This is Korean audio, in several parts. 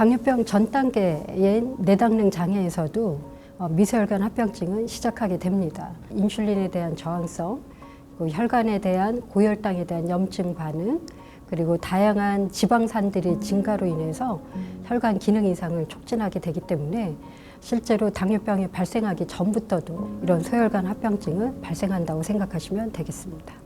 당뇨병 전 단계인 내당능 장애에서도 미세혈관 합병증은 시작하게 됩니다. 인슐린에 대한 저항성, 혈관에 대한 고혈당에 대한 염증 반응, 그리고 다양한 지방산들의 증가로 인해서 혈관 기능 이상을 촉진하게 되기 때문에 실제로 당뇨병이 발생하기 전부터도 이런 소혈관 합병증은 발생한다고 생각하시면 되겠습니다.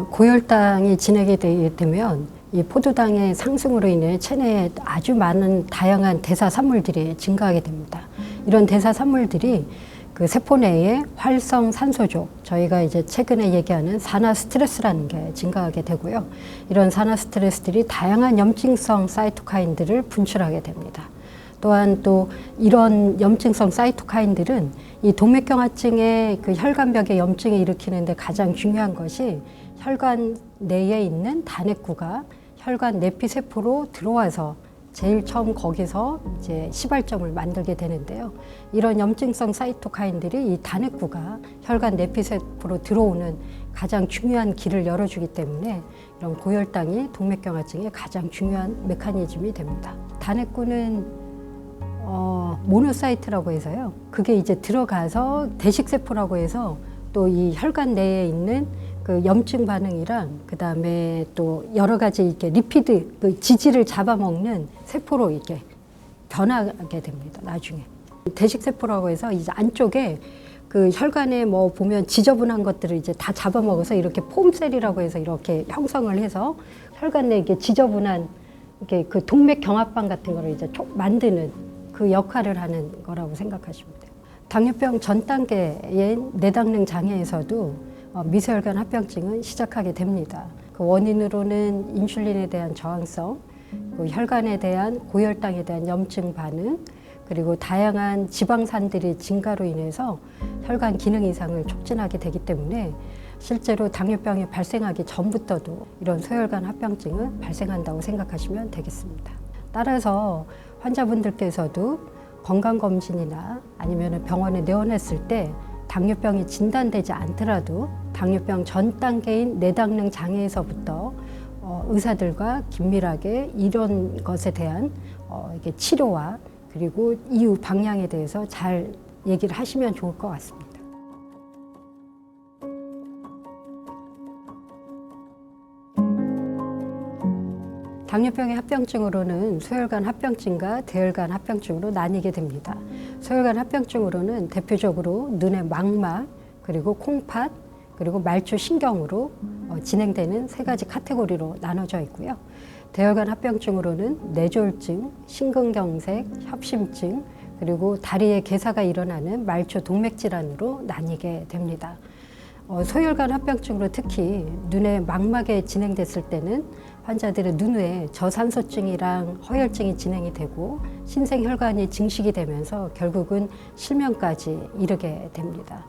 고혈당이 진행이 되게 되면 이 포도당의 상승으로 인해 체내에 아주 많은 다양한 대사산물들이 증가하게 됩니다. 이런 대사산물들이 그 세포 내에 활성 산소족, 저희가 이제 최근에 얘기하는 산화 스트레스라는 게 증가하게 되고요. 이런 산화 스트레스들이 다양한 염증성 사이토카인들을 분출하게 됩니다. 또한 또 이런 염증성 사이토카인들은 이 동맥경화증의 그 혈관벽의 염증을 일으키는데 가장 중요한 것이 혈관 내에 있는 단핵구가 혈관 내피세포로 들어와서 제일 처음 거기서 이제 시발점을 만들게 되는데요. 이런 염증성 사이토카인들이 이 단핵구가 혈관 내피세포로 들어오는 가장 중요한 길을 열어주기 때문에 이런 고혈당이 동맥경화증의 가장 중요한 메커니즘이 됩니다. 단핵구는 모노사이트라고 해서요. 그게 이제 들어가서 대식세포라고 해서 또 이 혈관 내에 있는 그 염증 반응이랑 그 다음에 또 여러 가지 이렇게 리피드, 그 지질을 잡아먹는 세포로 이렇게 변하게 됩니다. 나중에 대식세포라고 해서 이제 안쪽에 그 혈관에 뭐 보면 지저분한 것들을 이제 다 잡아먹어서 이렇게 폼셀이라고 해서 이렇게 형성을 해서 혈관 내에 이게 지저분한 이렇게 그 동맥경화방 같은 거를 이제 만드는 그 역할을 하는 거라고 생각하시면 돼요. 당뇨병 전 단계인 내당능 장애에서도 미세혈관 합병증은 시작하게 됩니다. 그 원인으로는 인슐린에 대한 저항성, 혈관에 대한 고혈당에 대한 염증 반응, 그리고 다양한 지방산들의 증가로 인해서 혈관 기능 이상을 촉진하게 되기 때문에 실제로 당뇨병이 발생하기 전부터도 이런 소혈관 합병증은 발생한다고 생각하시면 되겠습니다. 따라서 환자분들께서도 건강검진이나 아니면 병원에 내원했을 때 당뇨병이 진단되지 않더라도 당뇨병 전 단계인 내당능 장애에서부터 의사들과 긴밀하게 이런 것에 대한 이게 치료와 그리고 이후 방향에 대해서 잘 얘기를 하시면 좋을 것 같습니다. 당뇨병의 합병증으로는 소혈관 합병증과 대혈관 합병증으로 나뉘게 됩니다. 소혈관 합병증으로는 대표적으로 눈의 망막, 그리고 콩팥, 그리고 말초 신경으로 진행되는 세 가지 카테고리로 나눠져 있고요. 대혈관 합병증으로는 뇌졸중, 심근경색, 협심증, 그리고 다리에 괴사가 일어나는 말초 동맥질환으로 나뉘게 됩니다. 소혈관 합병증으로 특히 눈의 망막에 진행됐을 때는 환자들의 눈에 저산소증이랑 허혈증이 진행이 되고 신생혈관이 증식이 되면서 결국은 실명까지 이르게 됩니다.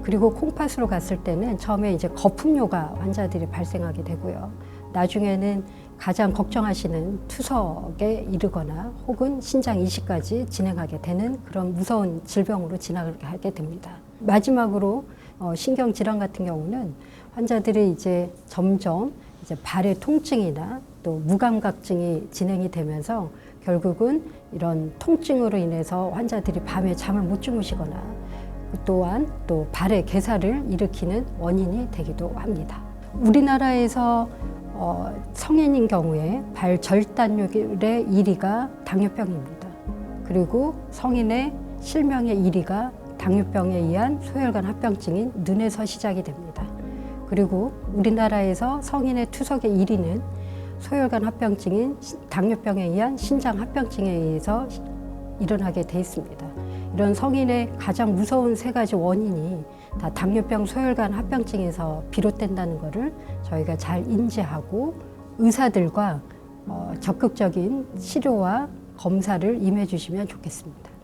그리고 콩팥으로 갔을 때는 처음에 이제 거품뇨가 환자들이 발생하게 되고요. 나중에는 가장 걱정하시는 투석에 이르거나 혹은 신장 이식까지 진행하게 되는 그런 무서운 질병으로 진행하게 됩니다. 마지막으로 신경질환 같은 경우는 환자들이 이제 점점 이제 발의 통증이나 또 무감각증이 진행이 되면서 결국은 이런 통증으로 인해서 환자들이 밤에 잠을 못 주무시거나 또한 또 발의 괴사를 일으키는 원인이 되기도 합니다. 우리나라에서 성인인 경우에 발 절단율의 1위가 당뇨병입니다. 그리고 성인의 실명의 1위가 당뇨병에 의한 소혈관 합병증인 눈에서 시작이 됩니다. 그리고 우리나라에서 성인의 투석의 1위는 소혈관 합병증인 당뇨병에 의한 신장 합병증에 의해서 일어나게 돼 있습니다. 이런 성인의 가장 무서운 세 가지 원인이 다 당뇨병 소혈관 합병증에서 비롯된다는 것을 저희가 잘 인지하고 의사들과 적극적인 치료와 검사를 임해 주시면 좋겠습니다.